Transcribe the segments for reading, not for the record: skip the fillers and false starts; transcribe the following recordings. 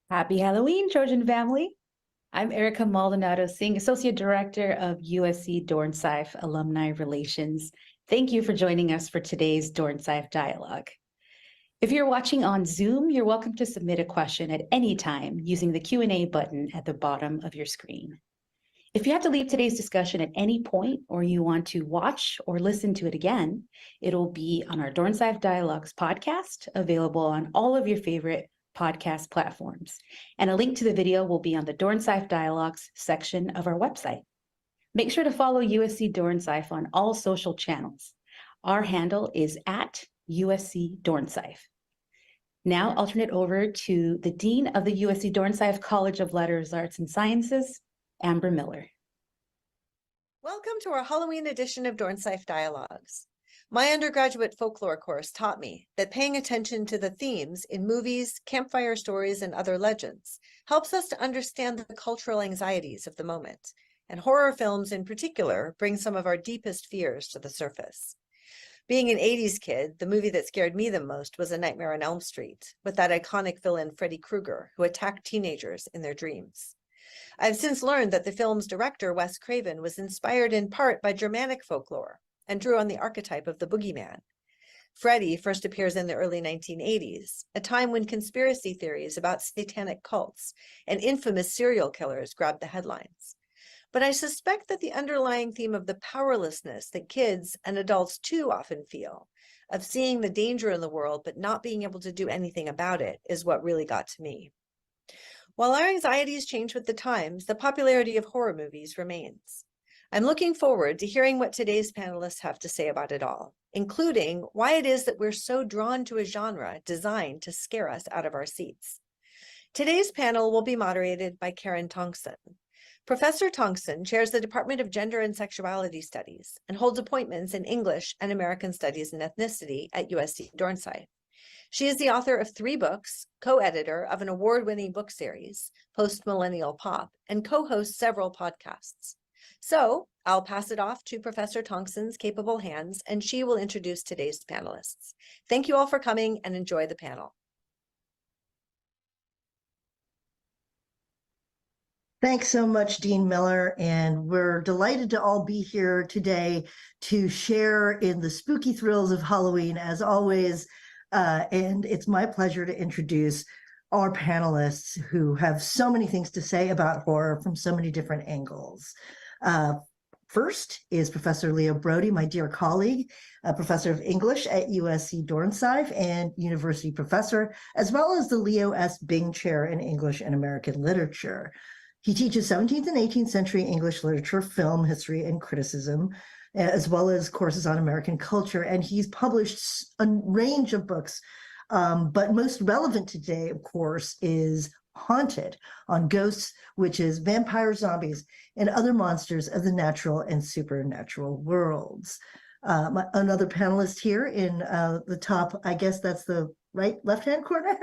Happy Halloween, Trojan family. I'm Erica Maldonado Singh, Associate Director of USC Dornsife Alumni Relations. Thank you for joining us for today's Dornsife Dialogue. If you're watching on Zoom, you're welcome to submit a question at any time using the Q&A button at the bottom of your screen. If you have to leave today's discussion at any point or you want to watch or listen to it again, it'll be on our Dornsife Dialogues podcast, available on all of your favorite podcast platforms. And a link to the video will be on the Dornsife Dialogues section of our website. Make sure to follow USC Dornsife on all social channels. Our handle is at USC Dornsife. Now I'll turn it over to the Dean of the USC Dornsife College of Letters, Arts, and Sciences, Amber Miller. Welcome to our Halloween edition of Dornsife Dialogues. My undergraduate folklore course taught me that paying attention to the themes in movies, campfire stories, and other legends helps us to understand the cultural anxieties of the moment, and horror films in particular bring some of our deepest fears to the surface. Being an 80s kid, the movie that scared me the most was A Nightmare on Elm Street, with that iconic villain Freddy Krueger, who attacked teenagers in their dreams. I've since learned that the film's director, Wes Craven, was inspired in part by Germanic folklore and drew on the archetype of the boogeyman. Freddy first appears in the early 1980s, a time when conspiracy theories about satanic cults and infamous serial killers grabbed the headlines. But I suspect that the underlying theme of the powerlessness that kids and adults too often feel, of seeing the danger in the world but not being able to do anything about it, is what really got to me. While our anxieties change with the times, the popularity of horror movies remains. I'm looking forward to hearing what today's panelists have to say about it all, including why it is that we're so drawn to a genre designed to scare us out of our seats. Today's panel will be moderated by Karen Tongson. Professor Tongson chairs the Department of Gender and Sexuality Studies and holds appointments in English and American Studies and Ethnicity at USC Dornsife. She is the author of 3 books, co-editor of an award-winning book series, Post-Millennial Pop, and co-hosts several podcasts. So I'll pass it off to Professor Tongson's capable hands, and she will introduce today's panelists. Thank you all for coming and enjoy the panel. Thanks so much, Dean Miller, and we're delighted to all be here today to share in the spooky thrills of Halloween, as always. And it's my pleasure to introduce our panelists who have so many things to say about horror from so many different angles. First is Professor Leo Brody, my dear colleague, a professor of English at USC Dornsife and university professor, as well as the Leo S. Bing Chair in English and American Literature. He teaches 17th and 18th century English literature, film, history, and criticism, as well as courses on American culture. And he's published a range of books, but most relevant today, of course, is Haunted, on ghosts, witches, vampires, zombies, and other monsters of the natural and supernatural worlds. Another panelist here in the top, I guess that's the left-hand corner,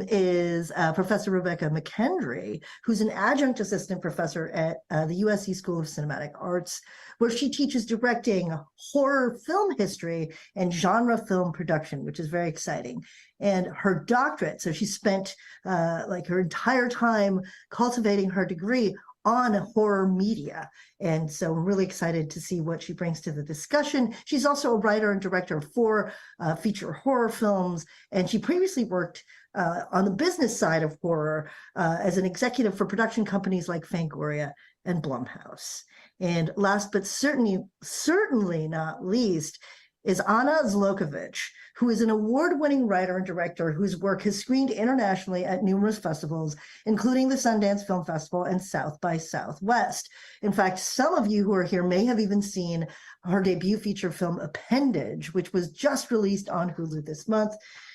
is Professor Rebecca McKendry, who's an adjunct assistant professor at the USC School of Cinematic Arts, where she teaches directing, horror film history, and genre film production, which is very exciting. And her doctorate, so she spent her entire time cultivating her degree on horror media. And so I'm really excited to see what she brings to the discussion. She's also a writer and director of 4 feature horror films, and she previously worked on the business side of horror as an executive for production companies like Fangoria and Blumhouse. And last but certainly not least, is Anna Zlokovic, who is an award-winning writer and director whose work has screened internationally at numerous festivals, including the Sundance Film Festival and South by Southwest. In fact, some of you who are here may have even seen her debut feature film, Appendage, which was just released on Hulu this month.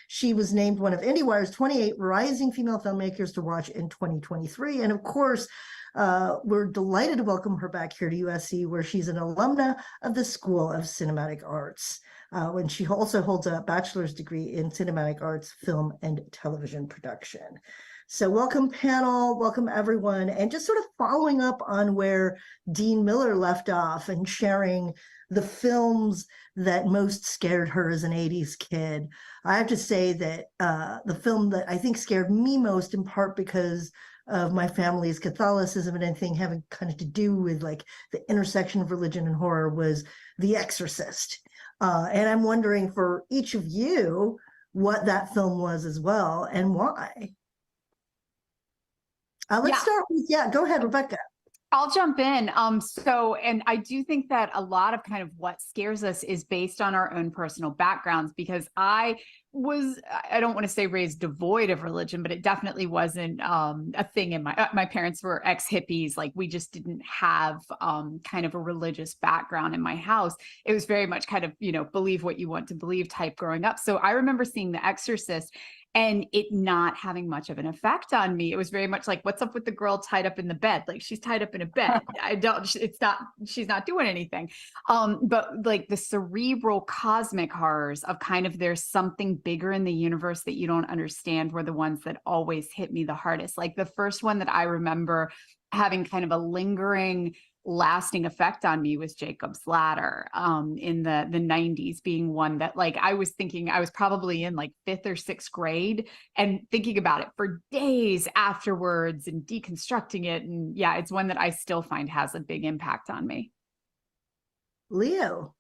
She was named one of IndieWire's 28 rising female filmmakers to watch in 2023. And of course, we're delighted to welcome her back here to USC, where she's an alumna of the School of Cinematic Arts, when she also holds a bachelor's degree in cinematic arts, film, and television production. So welcome panel, welcome everyone. And just sort of following up on where Dean Miller left off and sharing the films that most scared her as an 80s kid. I have to say that the film that I think scared me most, in part because of my family's Catholicism and anything having kind of to do with like the intersection of religion and horror, was The Exorcist. And I'm wondering for each of you what that film was as well and why. Let's start with, go ahead, Rebecca. I'll jump in. And I do think that a lot of kind of what scares us is based on our own personal backgrounds, because I don't want to say raised devoid of religion, but it definitely wasn't a thing in my parents were ex-hippies. Like, we just didn't have kind of a religious background in my house. It was very much kind of, believe what you want to believe type growing up. So I remember seeing The Exorcist and it not having much of an effect on me. It was very much like, what's up with the girl tied up in the bed? Like, she's tied up in a bed. She's not doing anything. But like the cerebral cosmic horrors of kind of there's something bigger in the universe that you don't understand were the ones that always hit me the hardest. Like the first one that I remember having kind of a lingering lasting effect on me was Jacob's Ladder in the 90s, being one that, like, I was thinking I was probably in like 5th or 6th grade and thinking about it for days afterwards and deconstructing it. And yeah, it's one that I still find has a big impact on me. Leo.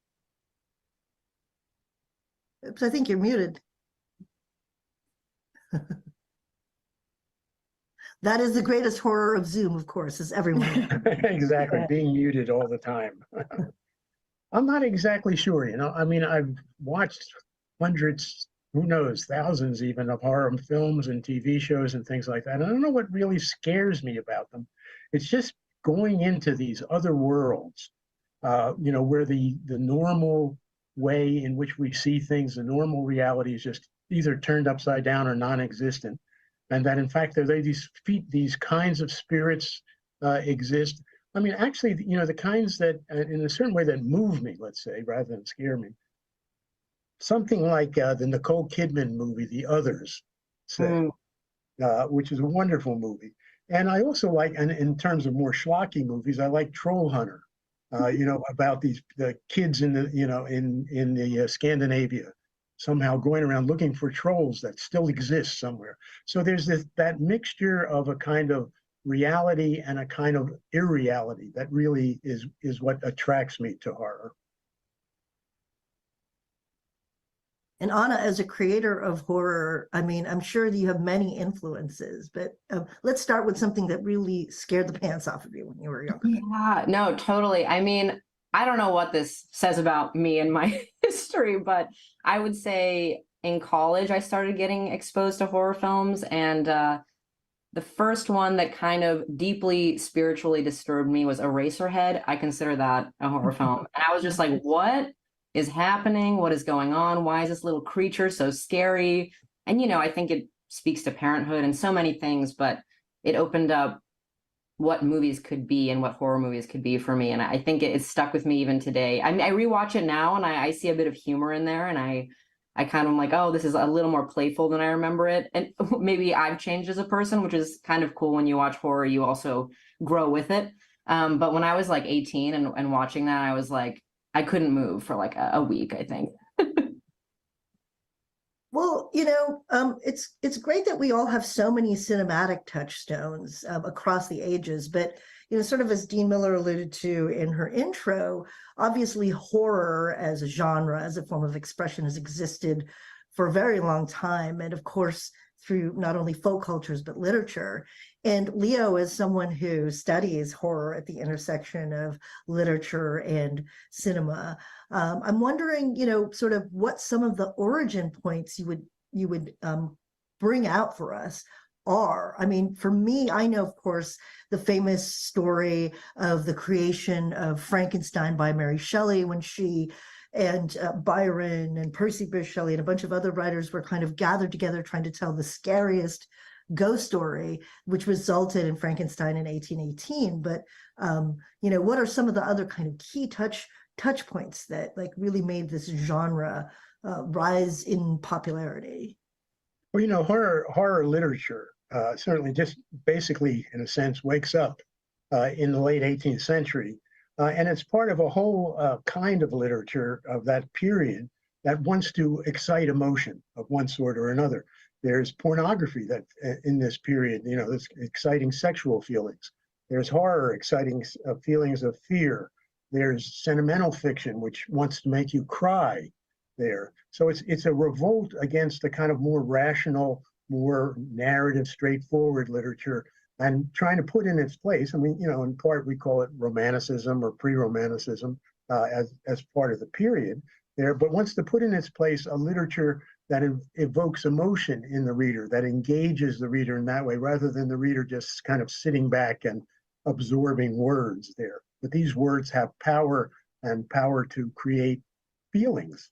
Oops, I think you're muted. That is the greatest horror of Zoom, of course, as everyone knows. Exactly, being muted all the time. I'm not exactly sure, I mean, I've watched hundreds, who knows, thousands even, of horror films and TV shows and things like that. And I don't know what really scares me about them. It's just going into these other worlds, where the normal way in which we see things, the normal reality is just either turned upside down or non-existent. And that in fact, these kinds of spirits exist. I mean, actually, the kinds that, in a certain way, that move me, let's say, rather than scare me. Something like the Nicole Kidman movie, The Others, say, which is a wonderful movie. And I also like, and in terms of more schlocky movies, I like Troll Hunter. About the kids in the Scandinavia, somehow going around looking for trolls that still exist somewhere. So there's that mixture of a kind of reality and a kind of irreality that really is what attracts me to horror. And Anna, as a creator of horror, I mean, I'm sure that you have many influences, but let's start with something that really scared the pants off of you when you were younger. Yeah, no, totally. I mean, I don't know what this says about me and my history, but I would say in college, I started getting exposed to horror films. And the first one that kind of deeply spiritually disturbed me was Eraserhead. I consider that a horror film. And I was just like, what is happening? What is going on? Why is this little creature so scary? And, I think it speaks to parenthood and so many things, but it opened up what movies could be and what horror movies could be for me. And I think it's stuck with me even today. I rewatch it now and I see a bit of humor in there, and I kind of am like, oh, this is a little more playful than I remember it. And maybe I've changed as a person, which is kind of cool. When you watch horror, you also grow with it. But when I was like 18 and watching that, I was like, I couldn't move for like a week, I think. Well, it's great that we all have so many cinematic touchstones across the ages, but, sort of as Dean Miller alluded to in her intro, obviously horror as a genre, as a form of expression, has existed for a very long time. And of course, through not only folk cultures, but literature. And Leo, as someone who studies horror at the intersection of literature and cinema, I'm wondering, sort of what some of the origin points you would bring out for us are. I mean, for me, I know, of course, the famous story of the creation of Frankenstein by Mary Shelley, when she and Byron and Percy Bysshe Shelley and a bunch of other writers were kind of gathered together trying to tell the scariest ghost story, which resulted in Frankenstein in 1818. But what are some of the other kind of key touch points that like really made this genre rise in popularity? Well, horror literature certainly just basically, in a sense, wakes up in the late 18th century. And it's part of a whole kind of literature of that period that wants to excite emotion of one sort or another. There's pornography that in this period, this exciting sexual feelings. There's horror, exciting feelings of fear. There's sentimental fiction, which wants to make you cry there. So it's a revolt against the kind of more rational, more narrative, straightforward literature, and trying to put in its place. I mean, in part we call it romanticism or pre-romanticism as part of the period there, but wants to put in its place a literature that evokes emotion in the reader, that engages the reader in that way, rather than the reader just kind of sitting back and absorbing words there. But these words have power, and power to create feelings.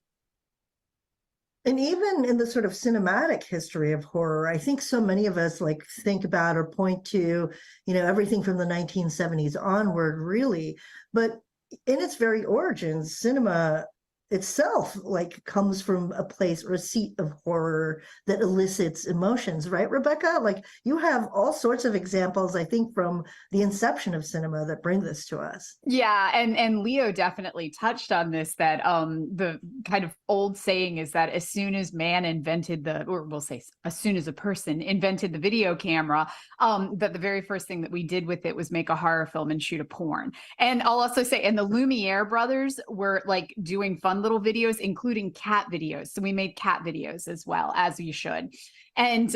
And even in the sort of cinematic history of horror, I think so many of us like think about or point to, everything from the 1970s onward, really. But in its very origins, cinema itself comes from a place or a seat of horror that elicits emotions, right, Rebecca? Like, you have all sorts of examples, I think, from the inception of cinema that bring this to us. Yeah, and Leo definitely touched on this, that the kind of old saying is that as soon as man invented or we'll say as soon as a person invented the video camera, that the very first thing that we did with it was make a horror film and shoot a porn. And I'll also say, and the Lumiere brothers were like doing fun little videos, including cat videos. So we made cat videos as well, as you should. And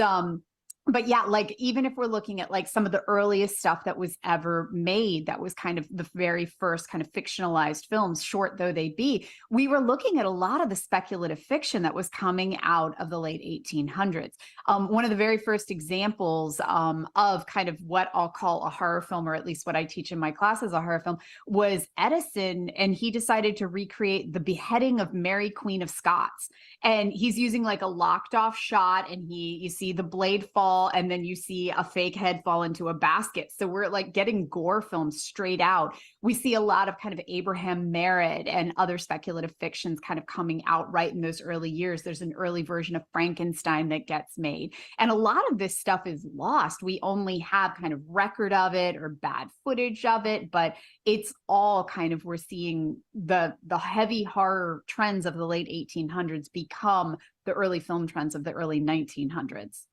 but yeah, like, even if we're looking at like some of the earliest stuff that was ever made, that was kind of the very first kind of fictionalized films, short though they be, we were looking at a lot of the speculative fiction that was coming out of the late 1800s. One of the very first examples of kind of what I'll call a horror film, or at least what I teach in my class as a horror film, was Edison, and he decided to recreate the beheading of Mary Queen of Scots. And he's using like a locked off shot, and you see the blade fall, and then you see a fake head fall into a basket. So we're like getting gore films straight out. We see a lot of kind of Abraham Merritt and other speculative fictions kind of coming out right in those early years. There's an early version of Frankenstein that gets made. And a lot of this stuff is lost. We only have kind of record of it or bad footage of it, but it's all kind of, we're seeing the heavy horror trends of the late 1800s become the early film trends of the early 1900s.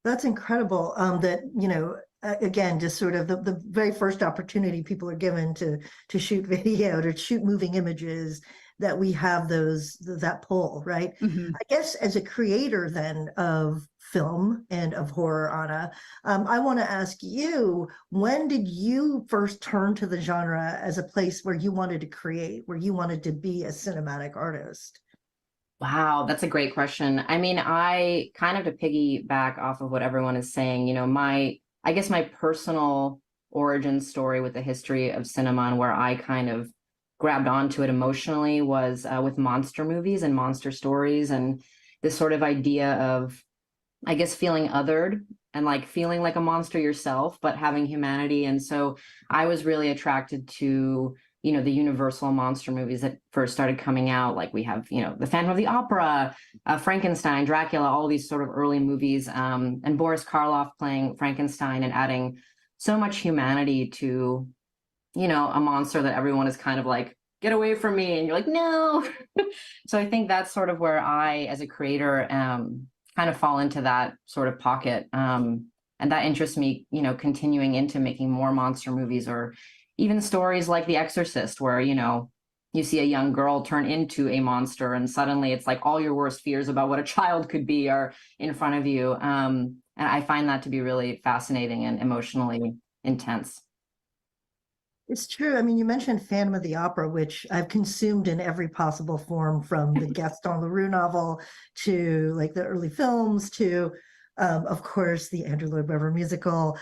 That's incredible. Again, just sort of the very first opportunity people are given to shoot video, to shoot moving images, that we have that pull, right? Mm-hmm. I guess as a creator then of film and of horror, Anna, I want to ask you, when did you first turn to the genre as a place where you wanted to create, where you wanted to be a cinematic artist? Wow, that's a great question. I mean, I kind of, to piggyback off of what everyone is saying, I guess my personal origin story with the history of cinema and where I kind of grabbed onto it emotionally was with monster movies and monster stories, and this sort of idea of, I guess, feeling othered and like feeling like a monster yourself, but having humanity. And so I was really attracted to the Universal monster movies that first started coming out. Like we have, The Phantom of the Opera, Frankenstein, Dracula, all these sort of early movies, and Boris Karloff playing Frankenstein and adding so much humanity to, a monster that everyone is kind of like, get away from me. And you're like, no. So I think that's sort of where I, as a creator, kind of fall into that sort of pocket. And that interests me, continuing into making more monster movies, or even stories like The Exorcist, where, you see a young girl turn into a monster and suddenly it's like all your worst fears about what a child could be are in front of you. And I find that to be really fascinating and emotionally intense. It's true. I mean, you mentioned Phantom of the Opera, which I've consumed in every possible form, from the Gaston Leroux novel to like the early films to, of course, the Andrew Lloyd Webber musical,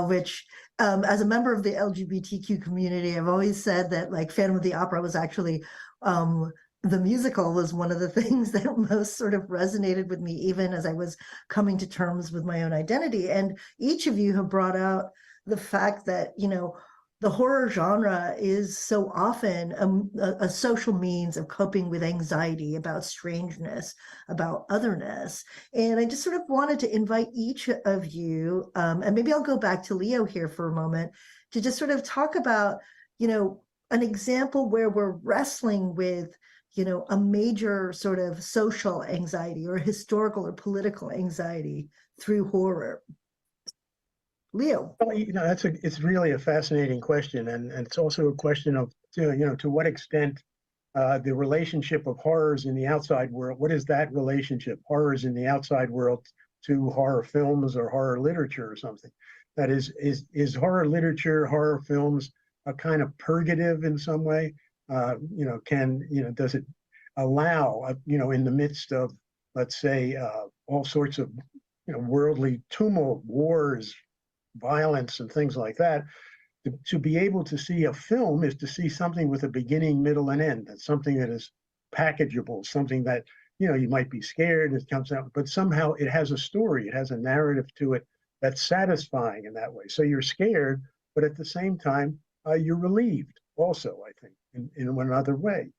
which as a member of the LGBTQ community, I've always said that like Phantom of the Opera was actually, the musical was one of the things that most sort of resonated with me, even as I was coming to terms with my own identity. And each of you have brought out the fact that, the horror genre is so often a social means of coping with anxiety about strangeness, about otherness. And I just sort of wanted to invite each of you, and maybe I'll go back to Leo here for a moment, to just sort of talk about, an example where we're wrestling with, a major sort of social anxiety or historical or political anxiety through horror. Leo. Well, it's really a fascinating question, and it's also a question of, to what extent the relationship of horrors in the outside world. What is that relationship, horrors in the outside world, to horror films or horror literature or something? That is horror literature, horror films a kind of purgative in some way? Does it allow, in the midst of, let's say, all sorts of, worldly tumult, wars, violence, and things like that, to be able to see a film is to see something with a beginning, middle, and end. That's something that is packageable, something that, you might be scared, it comes out, but somehow it has a story, it has a narrative to it that's satisfying in that way. So you're scared, but at the same time, you're relieved also, I think, in one other way.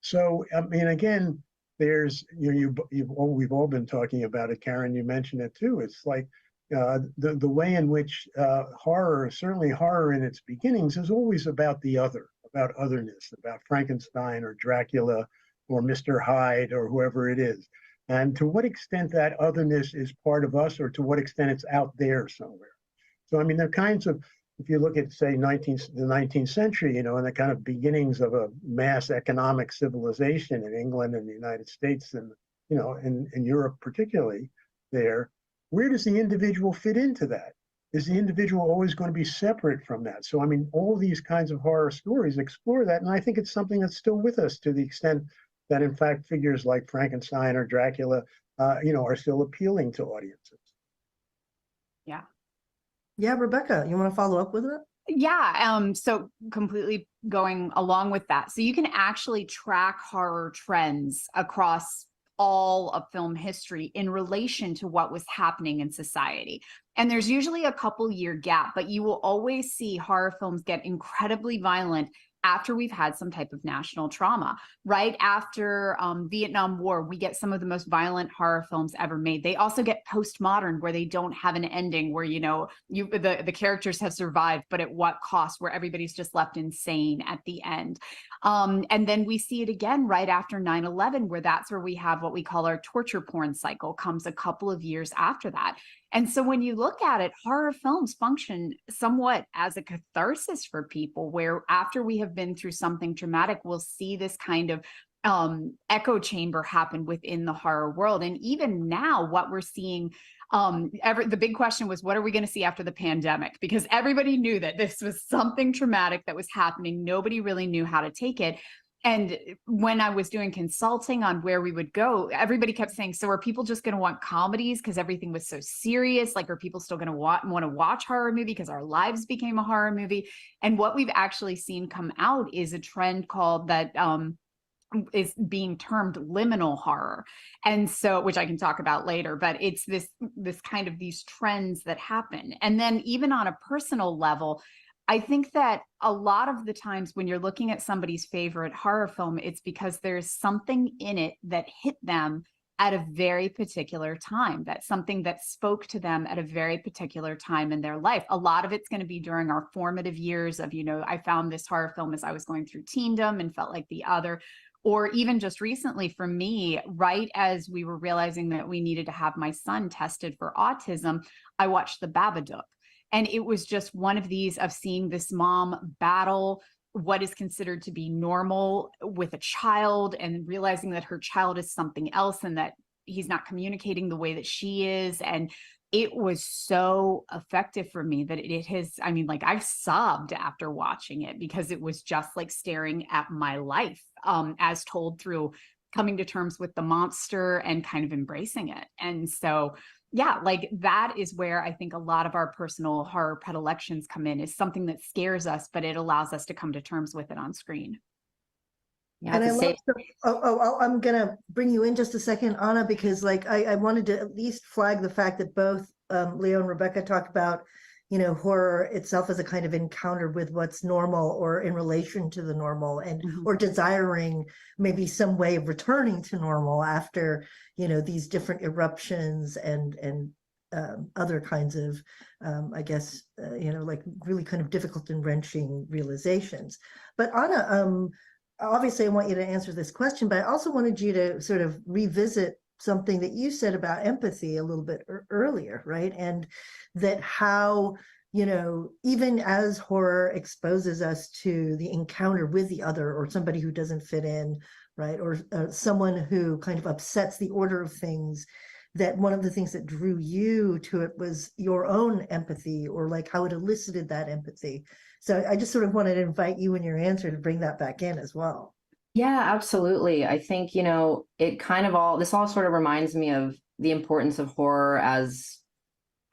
So, I mean, again, there's, we've all been talking about it, Karen, you mentioned it too. It's like, the way in which horror, certainly horror in its beginnings, is always about the other, about otherness, about Frankenstein or Dracula or Mr. Hyde or whoever it is. And to what extent that otherness is part of us, or to what extent it's out there somewhere. So, I mean, there are kinds of, if you look at, say, the 19th century, and the kind of beginnings of a mass economic civilization in England and the United States and, in Europe particularly there, where does the individual fit into that? Is the individual always going to be separate from that? So, I mean, all these kinds of horror stories explore that. And I think it's something that's still with us, to the extent that, in fact, figures like Frankenstein or Dracula, are still appealing to audiences. Yeah. Yeah, Rebecca, you want to follow up with it? Yeah, so completely going along with that. So you can actually track horror trends across all of film history in relation to what was happening in society. And there's usually a couple-year gap, but you will always see horror films get incredibly violent after we've had some type of national trauma. Right after Vietnam War, we get some of the most violent horror films ever made. They also get postmodern, where they don't have an ending, where the characters have survived, but at what cost, where everybody's just left insane at the end. And then we see it again right after 9/11, where that's where we have what we call our torture porn cycle, comes a couple of years after that. And so when you look at it, horror films function somewhat as a catharsis for people, where after we have been through something traumatic, we'll see this kind of echo chamber happen within the horror world. And even now, what we're seeing, the big question was, what are we going to see after the pandemic? Because everybody knew that this was something traumatic that was happening. Nobody really knew how to take it. And when I was doing consulting on where we would go, everybody kept saying, so are people just going to want comedies because everything was so serious? Like, are people still going to want to watch horror movie because our lives became a horror movie? And what we've actually seen come out is a trend called that is being termed liminal horror. And so, which I can talk about later, but it's this kind of these trends that happen. And then even on a personal level, I think that a lot of the times when you're looking at somebody's favorite horror film, it's because there's something in it that hit them at a very particular time. That's something that spoke to them at a very particular time in their life. A lot of it's going to be during our formative years of, I found this horror film as I was going through teendom and felt like the other. Or even just recently for me, right as we were realizing that we needed to have my son tested for autism, I watched The Babadook. And it was just one of these of seeing this mom battle what is considered to be normal with a child, and realizing that her child is something else and that he's not communicating the way that she is. And it was so effective for me that it has, I sobbed after watching it, because it was just like staring at my life as told through coming to terms with the monster and kind of embracing it. And so yeah, like that is where I think a lot of our personal horror predilections come in, is something that scares us, but it allows us to come to terms with it on screen. Yeah, And I love, I'm going to bring you in just a second, Anna, because I wanted to at least flag the fact that both Leo and Rebecca talked about, horror itself as a kind of encounter with what's normal or in relation to the normal, and or desiring maybe some way of returning to normal after, these different eruptions and other kinds of, I guess, like really kind of difficult and wrenching realizations. But Anna, obviously I want you to answer this question, but I also wanted you to sort of revisit something that you said about empathy a little bit earlier, right? And that how, even as horror exposes us to the encounter with the other or somebody who doesn't fit in, right? Or someone who kind of upsets the order of things, that one of the things that drew you to it was your own empathy, or like how it elicited that empathy. So I just sort of wanted to invite you in your answer to bring that back in as well. Yeah, absolutely. I think, it kind of this all sort of reminds me of the importance of horror as,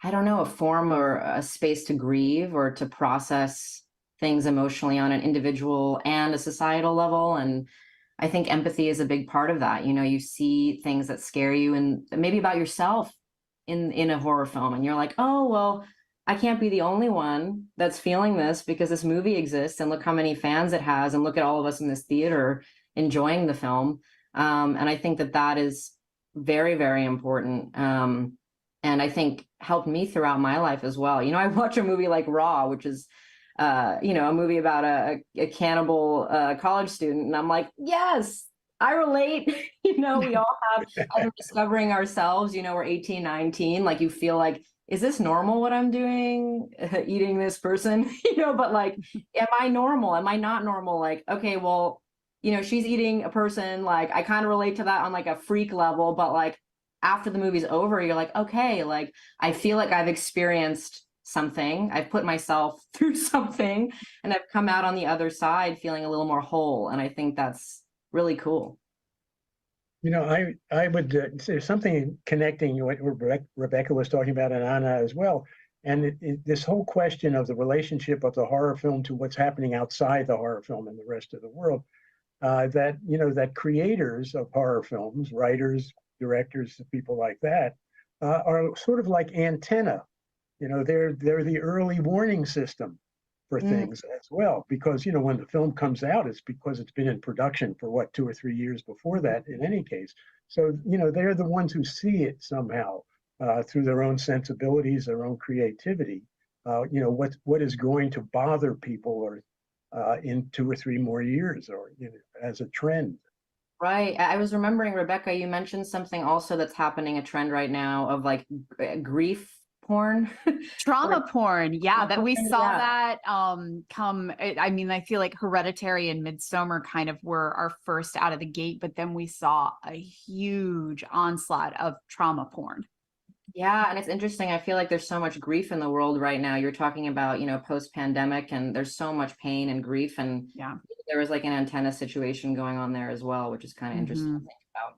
I don't know, a form or a space to grieve or to process things emotionally on an individual and a societal level. And I think empathy is a big part of that. You see things that scare you and maybe about yourself in a horror film, and you're like, oh, well, I can't be the only one that's feeling this because this movie exists, and look how many fans it has, and look at all of us in this theater enjoying the film. And I think that is very, very important. And I think helped me throughout my life as well. I watch a movie like Raw, which is, a movie about a cannibal college student, and I'm like, yes, I relate. We all have, as we're discovering ourselves, we're 18, 19, like you feel like, is this normal what I'm doing, eating this person, but like, am I normal? Am I not normal? Like, okay, well, she's eating a person, like I kind of relate to that on like a freak level, but like after the movie's over, you're like, okay, like I feel like I've experienced something, I've put myself through something, and I've come out on the other side feeling a little more whole. And I think that's really cool. I would say something connecting what Rebecca was talking about, and Anna as well. And this whole question of the relationship of the horror film to what's happening outside the horror film in the rest of the world, that creators of horror films, writers, directors, people like that, are sort of like antenna. They're the early warning system for things as well, because when the film comes out, it's because it's been in production for 2 or 3 years before that in any case. So they're the ones who see it somehow through their own sensibilities, their own creativity. What is going to bother people or in 2 or 3 more years, or as a trend. Right. I was remembering, Rebecca, you mentioned something also that's happening, a trend right now of like grief porn. Trauma porn. Yeah, that we saw yeah. that I feel like Hereditary and Midsommar kind of were our first out of the gate, but then we saw a huge onslaught of trauma porn. Yeah, and it's interesting. I feel like there's so much grief in the world right now. You're talking about, post-pandemic, and there's so much pain and grief. And yeah, there was like an antenna situation going on there as well, which is kind of interesting to think about.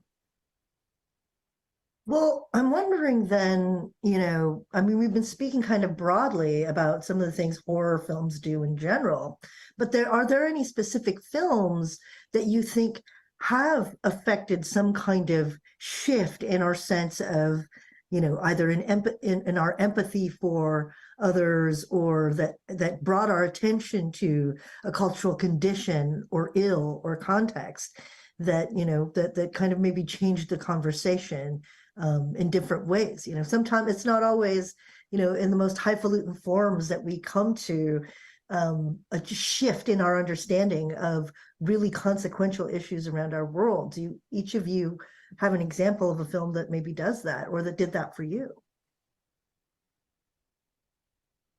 Well, I'm wondering then, we've been speaking kind of broadly about some of the things horror films do in general, but are there any specific films that you think have affected some kind of shift in our sense of, either in our empathy for others, or that brought our attention to a cultural condition or ill or context that, that kind of maybe changed the conversation in different ways? Sometimes it's not always, in the most highfalutin forms that we come to a shift in our understanding of really consequential issues around our world. Do each of you have an example of a film that maybe does that, or that did that for you?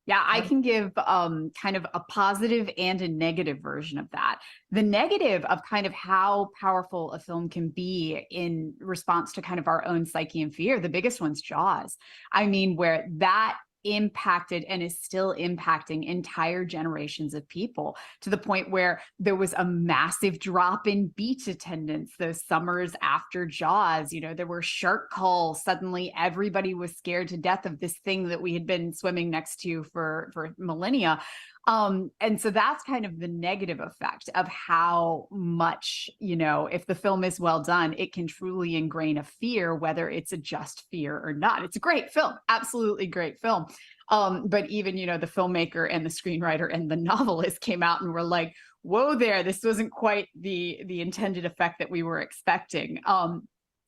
Yeah, I can give kind of a positive and a negative version of that. The negative of kind of how powerful a film can be in response to kind of our own psyche and fear. The biggest one's Jaws. Where that impacted and is still impacting entire generations of people, to the point where there was a massive drop in beach attendance those summers after Jaws. There were shark calls. Suddenly everybody was scared to death of this thing that we had been swimming next to for millennia. And so that's kind of the negative effect of how much, if the film is well done, it can truly ingrain a fear, whether it's a just fear or not. It's a great film, absolutely great film. But even, the filmmaker and the screenwriter and the novelist came out and were like, whoa there, this wasn't quite the intended effect that we were expecting.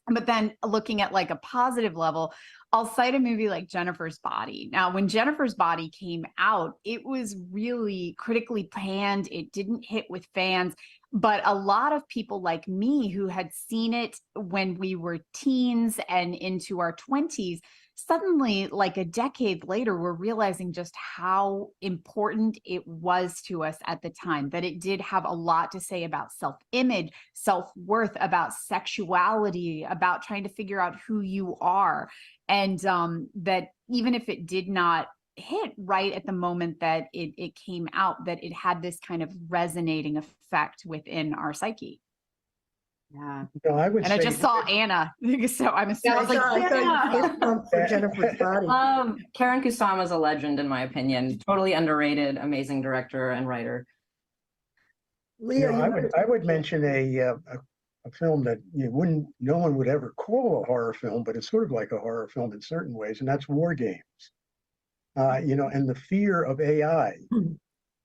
But then looking at like a positive level, I'll cite a movie like Jennifer's Body. Now, when Jennifer's Body came out, it was really critically panned. It didn't hit with fans, but a lot of people like me who had seen it when we were teens and into our 20s, suddenly, like a decade later, we're realizing just how important it was to us at the time, that it did have a lot to say about self-image, self-worth, about sexuality, about trying to figure out who you are. And that even if it did not hit right at the moment that it came out, that it had this kind of resonating effect within our psyche. Yeah. No, I would And I say just saw Anna, so I was Yeah, like, I thought yeah. you fist bump for Jennifer's Body. Karen Kusama's a legend, in my opinion. Totally underrated, amazing director and writer. Leo, I would mention a film that no one would ever call a horror film, but it's sort of like a horror film in certain ways, and that's War Games. And the fear of AI.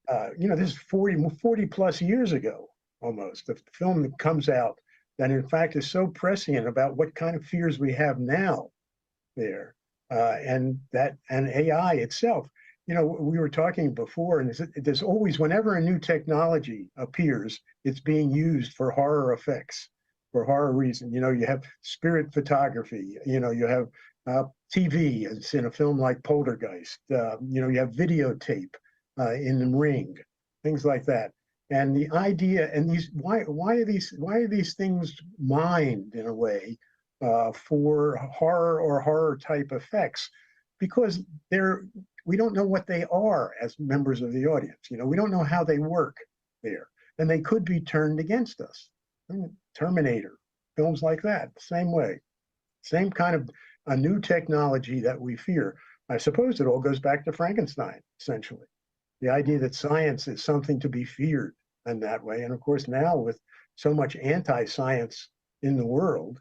This is 40 plus years ago, almost. The film that comes out that in fact is so prescient about what kind of fears we have now there, and AI itself. We were talking before, and there's always, whenever a new technology appears, it's being used for horror effects, for horror reason. You have spirit photography, you have TV, it's in a film like Poltergeist, you have videotape in the Ring, things like that. And the idea, and why are these things mined in a way for horror or horror type effects? Because we don't know what they are as members of the audience. We don't know how they work there, and they could be turned against us. Terminator, films like that, same way, same kind of a new technology that we fear. I suppose it all goes back to Frankenstein, essentially. The idea that science is something to be feared in that way. And of course, now with so much anti-science in the world,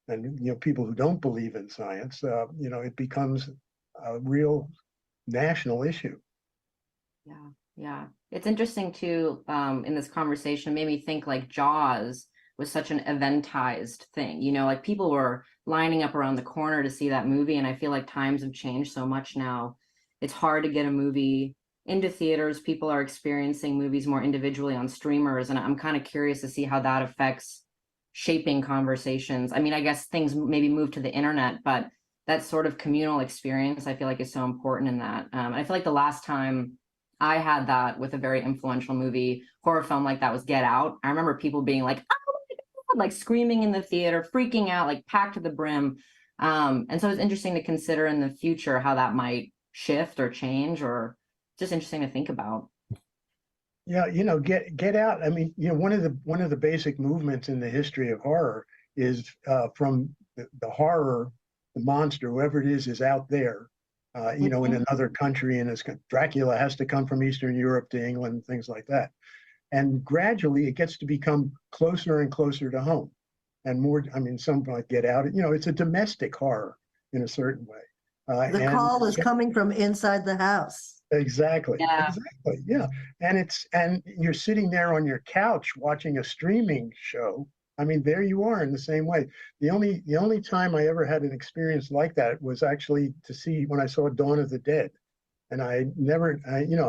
and people who don't believe in science, it becomes a real national issue. Yeah. It's interesting too, in this conversation, made me think like Jaws was such an eventized thing. Like people were lining up around the corner to see that movie. And I feel like times have changed so much now. It's hard to get a movie into theaters. People are experiencing movies more individually on streamers. And I'm kind of curious to see how that affects shaping conversations. I mean, I guess things maybe move to the internet, but that sort of communal experience, I feel like, is so important in that. And I feel like the last time I had that with a very influential horror film like that was Get Out. I remember people being like, oh my God, like screaming in the theater, freaking out, like packed to the brim. And so it's interesting to consider in the future how that might shift or change, or just interesting to think about. Yeah, Get Out. I mean, one of the basic movements in the history of horror is from the horror, the monster, whoever it is out there, in another country, and Dracula has to come from Eastern Europe to England, things like that. And gradually it gets to become closer and closer to home, and more. I mean, something like Get Out. It's a domestic horror in a certain way. The call is coming from inside the house. Exactly. Yeah. Exactly. Yeah. And you're sitting there on your couch watching a streaming show. I mean, there you are in the same way. The only time I ever had an experience like that was actually to see when I saw Dawn of the Dead, and I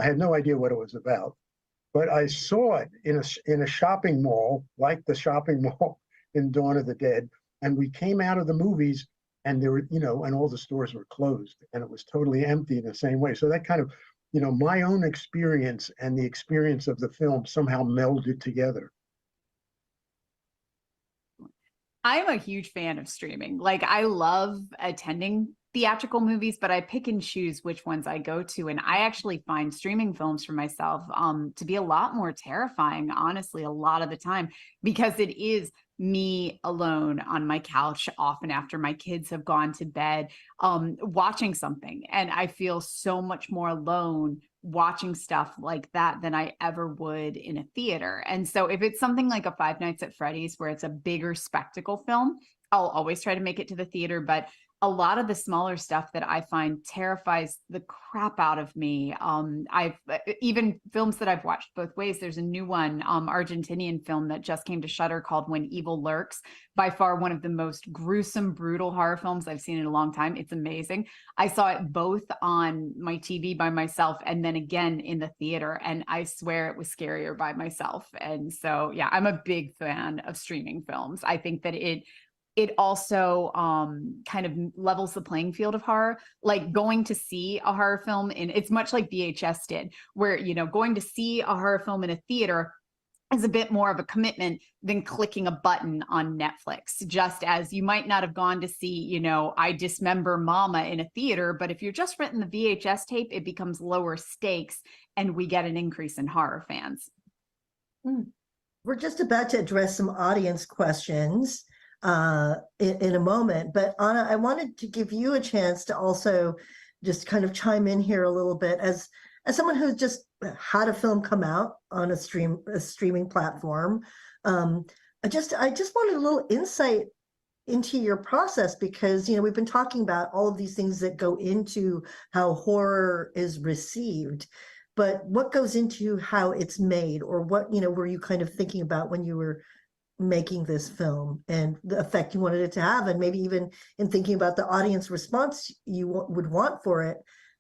had no idea what it was about, but I saw it in a shopping mall, like the shopping mall in Dawn of the Dead, and we came out of the movies, and there were, and all the stores were closed, and it was totally empty in the same way. So that kind of, my own experience and the experience of the film somehow melded together. I'm a huge fan of streaming. Like, I love attending theatrical movies, but I pick and choose which ones I go to. And I actually find streaming films for myself to be a lot more terrifying, honestly, a lot of the time, because it is me alone on my couch, often after my kids have gone to bed, watching something. And I feel so much more alone watching stuff like that than I ever would in a theater. And so if it's something like a Five Nights at Freddy's, where it's a bigger spectacle film, I'll always try to make it to the theater. But a lot of the smaller stuff that I find terrifies the crap out of me. I've even films that I've watched both ways. There's a new one, Argentinian film that just came to Shudder called When Evil Lurks. By far one of the most gruesome, brutal horror films I've seen in a long time. It's amazing. I saw it both on my TV by myself and then again in the theater, and I swear it was scarier by myself. And so, yeah, I'm a big fan of streaming films. I think that it also kind of levels the playing field of horror. Like going to see a horror film, and it's much like VHS did, where, you know, going to see a horror film in a theater is a bit more of a commitment than clicking a button on Netflix. Just as you might not have gone to see, you know, I Dismember Mama in a theater, but if you're just renting the VHS tape, it becomes lower stakes and we get an increase in horror fans. We're just about to address some audience questions in a moment, but Anna, I wanted to give you a chance to also just kind of chime in here a little bit as someone who's just had a film come out on a streaming platform. I just wanted a little insight into your process, because, you know, we've been talking about all of these things that go into how horror is received, but what goes into how it's made, or what, you know, were you kind of thinking about when you were making this film and the effect you wanted it to have, and maybe even in thinking about the audience response you would want for it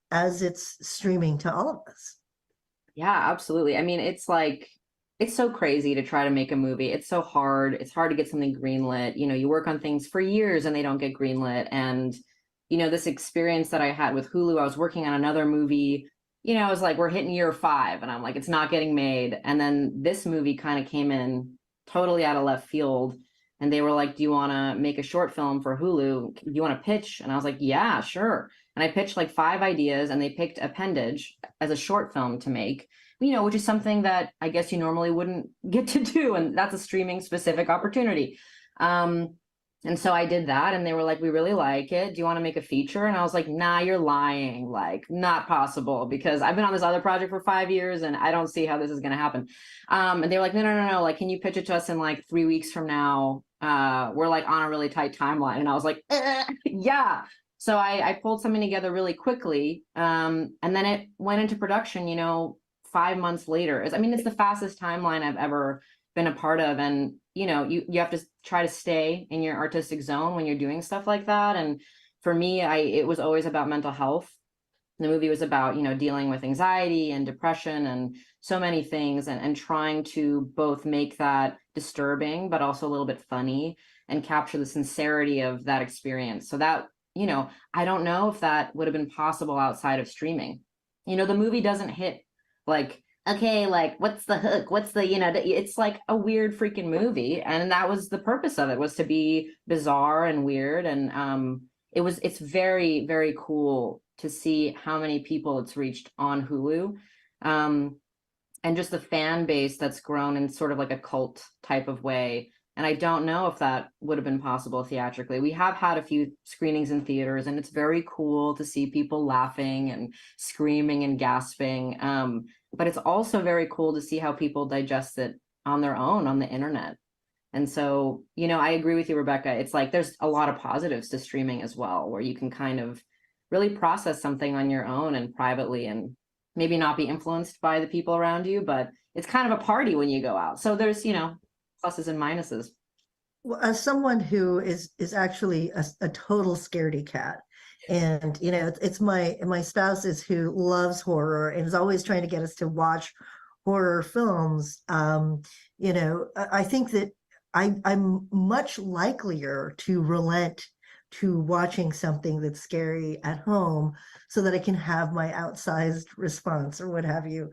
as it's streaming to all of us? Yeah, absolutely. I mean, it's like, it's so crazy to try to make a movie. It's so hard. It's hard to get something greenlit. You know, you work on things for years and they don't get greenlit. And, you know, this experience that I had with Hulu, I was working on another movie, you know, I was like, we're hitting year 5 and I'm like, it's not getting made. And then this movie kind of came in totally out of left field. And they were like, do you want to make a short film for Hulu? Do you want to pitch? And I was like, yeah, sure. And I pitched like 5 ideas and they picked Appendage as a short film to make, you know, which is something that I guess you normally wouldn't get to do. And that's a streaming specific opportunity. And so I did that and they were like, we really like it. Do you want to make a feature? And I was like, nah, you're lying. Like, not possible, because I've been on this other project for 5 years and I don't see how this is going to happen. And they were like, no. Like, can you pitch it to us in like 3 weeks from now? We're like on a really tight timeline. And I was like, yeah. So I pulled something together really quickly. And then it went into production, you know, 5 months later. I mean, it's the fastest timeline I've ever been a part of. And, you know, you have to try to stay in your artistic zone when you're doing stuff like that. And for me, it was always about mental health. The movie was about, you know, dealing with anxiety and depression and so many things, and trying to both make that disturbing, but also a little bit funny, and capture the sincerity of that experience. So that, you know, I don't know if that would have been possible outside of streaming. You know, the movie doesn't hit like, okay, like, what's the hook? What's the, you know, it's like a weird freaking movie. And that was the purpose of it, was to be bizarre and weird. And it's very, very cool to see how many people it's reached on Hulu. And just the fan base that's grown in sort of like a cult type of way. And I don't know if that would have been possible theatrically. We have had a few screenings in theaters, and it's very cool to see people laughing and screaming and gasping. But it's also very cool to see how people digest it on their own on the internet. And so, you know, I agree with you, Rebecca. It's like there's a lot of positives to streaming as well, where you can kind of really process something on your own and privately, and maybe not be influenced by the people around you, but it's kind of a party when you go out. So there's, you know, pluses and minuses. Well, as someone who is actually a total scaredy cat, and, you know, it's my spouse is who loves horror and is always trying to get us to watch horror films. You know, I think that I'm much likelier to relent to watching something that's scary at home so that I can have my outsized response or what have you.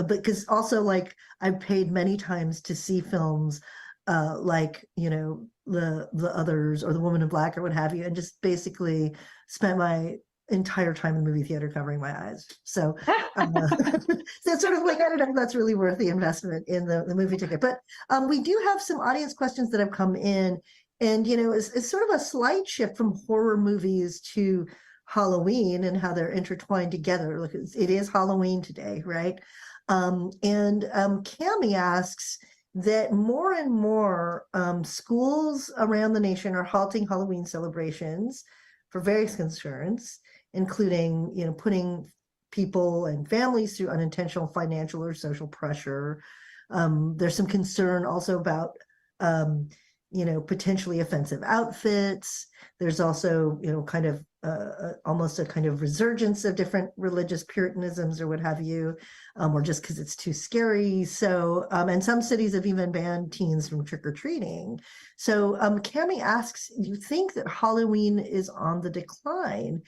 Because also, like, I've paid many times to see films like, you know, the Others or The Woman in Black or what have you, and just basically spent my entire time in the movie theater covering my eyes. So that's sort of like, I don't know if that's really worth the investment in the movie ticket. But we do have some audience questions that have come in, and, you know, it's sort of a slight shift from horror movies to Halloween and how they're intertwined together. Look, it is Halloween today, right? And Cami asks that more and more schools around the nation are halting Halloween celebrations for various concerns, including, putting people and families through unintentional financial or social pressure. There's some concern also about, potentially offensive outfits. There's also, kind of almost a kind of resurgence of different religious puritanisms or what have you, or just because it's too scary. So, and some cities have even banned teens from trick-or-treating. So Cami asks, you think that Halloween is on the decline?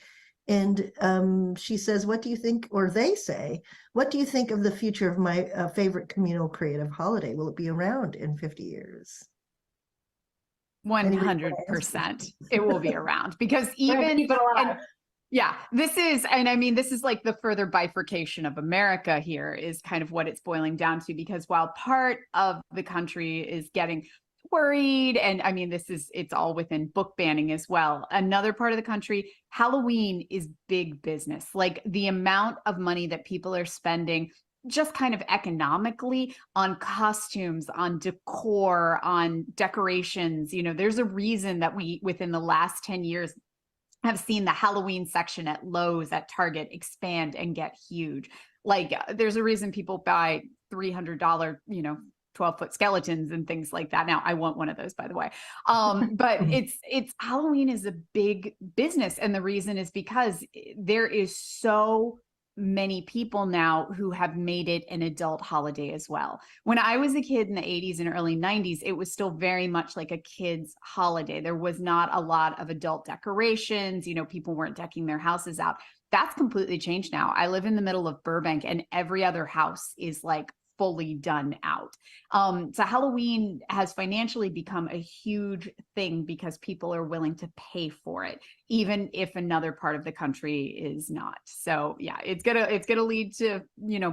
And she says, what do you think, or they say, what do you think of the future of my favorite communal creative holiday? Will it be around in 50 years? 100%. It will be around because We're gonna even, keep it alive. and yeah, this is, and I mean, this is like the further bifurcation of America here is kind of what it's boiling down to, because while part of the country is getting worried, and I mean, it's all within book banning as well. Another part of the country, Halloween is big business. Like the amount of money that people are spending just kind of economically on costumes, on decor, on decorations. There's a reason that we, within the last 10 years, have seen the Halloween section at Lowe's, at Target expand and get huge. Like there's a reason people buy $300, 12-foot skeletons and things like that. Now I want one of those, by the way. But it's Halloween is a big business. And the reason is because there is so many people now who have made it an adult holiday as well. When I was a kid in the 80s and early 90s, it was still very much like a kid's holiday. There was not a lot of adult decorations. People weren't decking their houses out. That's completely changed now. I live in the middle of Burbank and every other house is like fully done out. So Halloween has financially become a huge thing because people are willing to pay for it, even if another part of the country is not. So yeah, it's gonna lead to,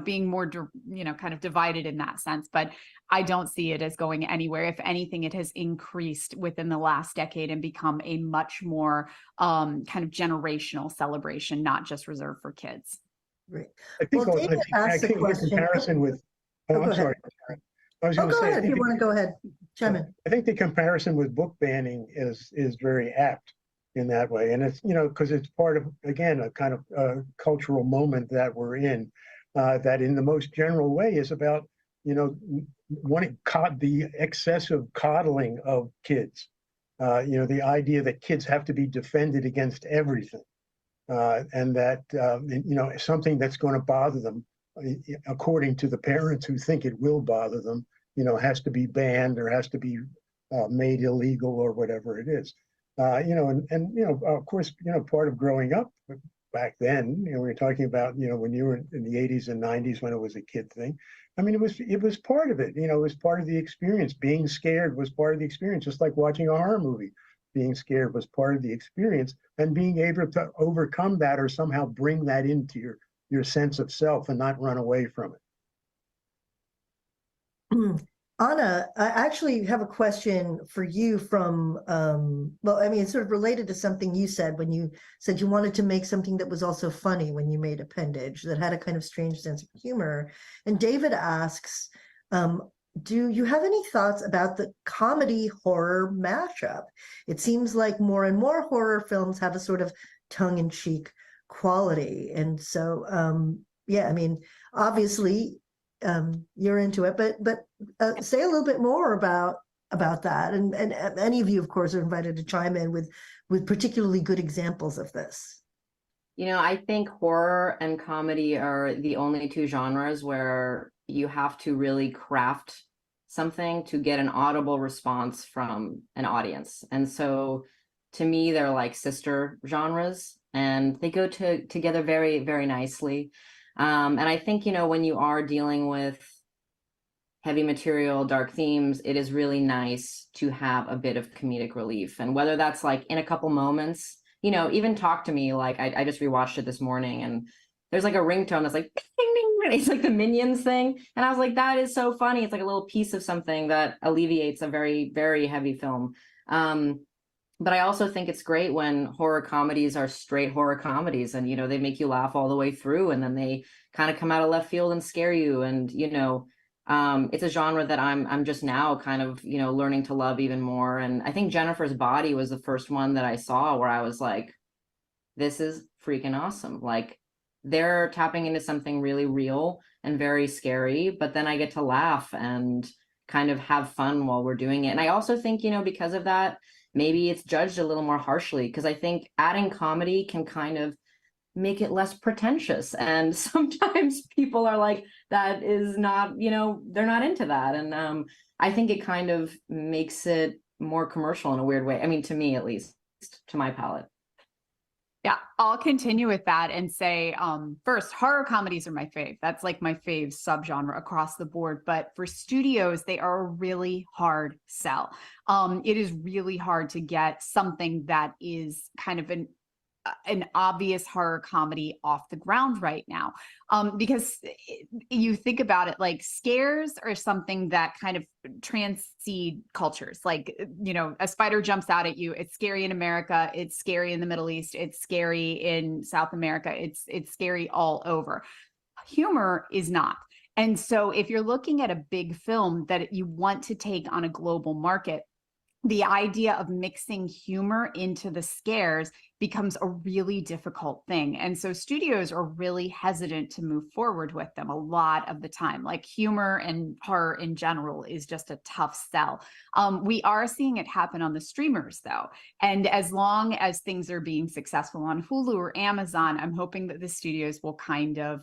being more, kind of divided in that sense, but I don't see it as going anywhere. If anything, it has increased within the last decade and become a much more kind of generational celebration, not just reserved for kids. Right. I think, Well, David asked the the question. comparison with, Oh, I'm go sorry. I was Oh, going to go say, ahead. If you want to go ahead, chime in. I think the comparison with book banning is very apt in that way. And it's, because it's part of, again, a kind of cultural moment that we're in, that in the most general way is about, the excessive coddling of kids. The idea that kids have to be defended against everything. And that, something that's going to bother them, according to the parents who think it will bother them, has to be banned or has to be made illegal or whatever it is. Of course, part of growing up back then, we were talking about, when you were in the 80s and 90s when it was a kid thing. I mean, it was part of it, it was part of the experience. Being scared was part of the experience, just like watching a horror movie. Being scared was part of the experience, and being able to overcome that or somehow bring that into your sense of self and not run away from it. Anna, I actually have a question for you from, it's sort of related to something you said when you said you wanted to make something that was also funny when you made Appendage, that had a kind of strange sense of humor. And David asks, do you have any thoughts about the comedy horror mashup? It seems like more and more horror films have a sort of tongue-in-cheek quality. And so, obviously, you're into it, but say a little bit more about that. And any of you, of course, are invited to chime in with particularly good examples of this. I think horror and comedy are the only two genres where you have to really craft something to get an audible response from an audience. And so to me, they're like sister genres and they go together very, very nicely. And I think, when you are dealing with heavy material, dark themes, it is really nice to have a bit of comedic relief. And whether that's like in a couple moments, even Talk to Me, like I just rewatched it this morning and there's like a ringtone that's like, ding, ding, ding. It's like the Minions thing. And I was like, that is so funny. It's like a little piece of something that alleviates a very, very heavy film. But I also think it's great when horror comedies are straight horror comedies and, they make you laugh all the way through and then they kind of come out of left field and scare you. And, it's a genre that I'm just now kind of, learning to love even more. And I think Jennifer's Body was the first one that I saw where I was like, this is freaking awesome. Like, they're tapping into something really real and very scary, but then I get to laugh and kind of have fun while we're doing it. And I also think, you know, because of that, maybe it's judged a little more harshly, because I think adding comedy can kind of make it less pretentious. And sometimes people are like, that is not, you know, they're not into that. And I think it kind of makes it more commercial in a weird way. I mean, to me, at least, to my palate. Yeah, I'll continue with that and say, first, horror comedies are my fave. That's like my fave subgenre across the board. But for studios, they are a really hard sell. It is really hard to get something that is kind of an obvious horror comedy off the ground right now, because you think about it, like scares are something that kind of transcend cultures. Like, you know, a spider jumps out at you, it's scary in America, it's scary in the Middle East, it's scary in South America, it's scary all over. Humor is not. And so if you're looking at a big film that you want to take on a global market, the idea of mixing humor into the scares becomes a really difficult thing. And so studios are really hesitant to move forward with them a lot of the time. Like, humor and horror in general is just a tough sell. We are seeing it happen on the streamers though. And as long as things are being successful on Hulu or Amazon, I'm hoping that the studios will kind of,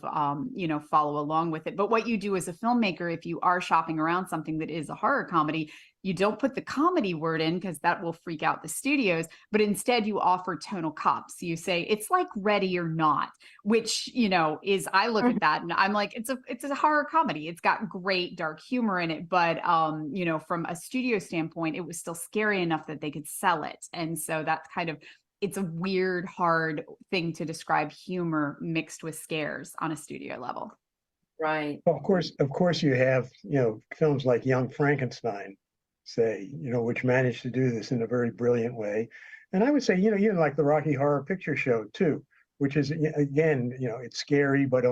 you know, follow along with it. But what you do as a filmmaker, if you are shopping around something that is a horror comedy, you don't put the comedy word in because that will freak out the studios, but instead you offer tonal cops. You say it's like Ready or Not, which, you know, is, I look at that and I'm like, it's a horror comedy. It's got great dark humor in it, but you know, from a studio standpoint, it was still scary enough that they could sell it. And so that's kind of, it's a weird, hard thing to describe humor mixed with scares on a studio level. Right. Of course, you have, you know, films like Young Frankenstein, say, you know, which managed to do this in a very brilliant way. And I would say, you know, even like the Rocky Horror Picture Show too, which is, again, you know, it's scary, but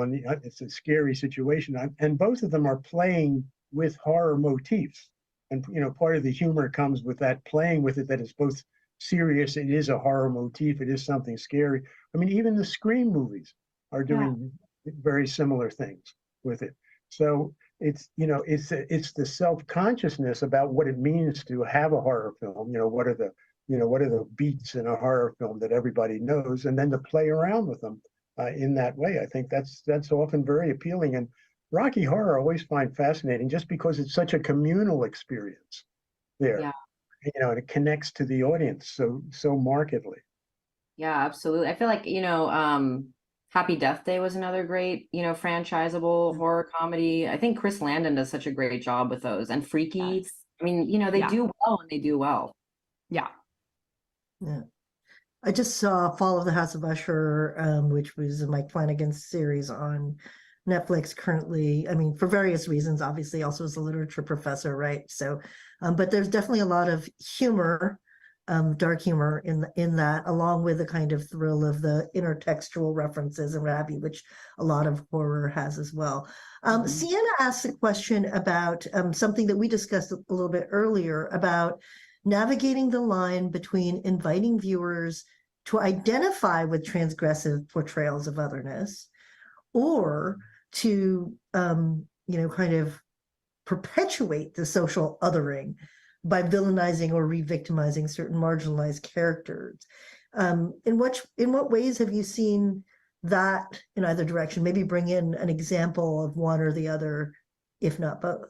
it's a scary situation. And both of them are playing with horror motifs. And, you know, part of the humor comes with that, playing with it, that it's both serious, it is a horror motif, it is something scary. I mean, even the Scream movies are doing very similar things with it. So it's, you know, it's the self-consciousness about what it means to have a horror film. You know, what are the beats in a horror film that everybody knows, and then to play around with them in that way. I think that's often very appealing. And Rocky Horror I always find fascinating, just because it's such a communal experience there. Yeah. You know, and it connects to the audience so markedly. Yeah, absolutely. I feel like, you know, Happy Death Day was another great, you know, franchisable horror comedy. I think Chris Landon does such a great job with those. And Freaky. Yes. I mean, you know, they do well and they do well. Yeah. Yeah. I just saw Fall of the House of Usher, which was Mike Flanagan's series on Netflix currently. I mean, for various reasons, obviously, also as a literature professor, right? So, but there's definitely a lot of humor, dark humor in that, along with the kind of thrill of the intertextual references and what have you, which a lot of horror has as well. Sienna asked a question about something that we discussed a little bit earlier about navigating the line between inviting viewers to identify with transgressive portrayals of otherness, or to, you know, kind of perpetuate the social othering by villainizing or re-victimizing certain marginalized characters. In what ways have you seen that in either direction? Maybe bring in an example of one or the other, if not both.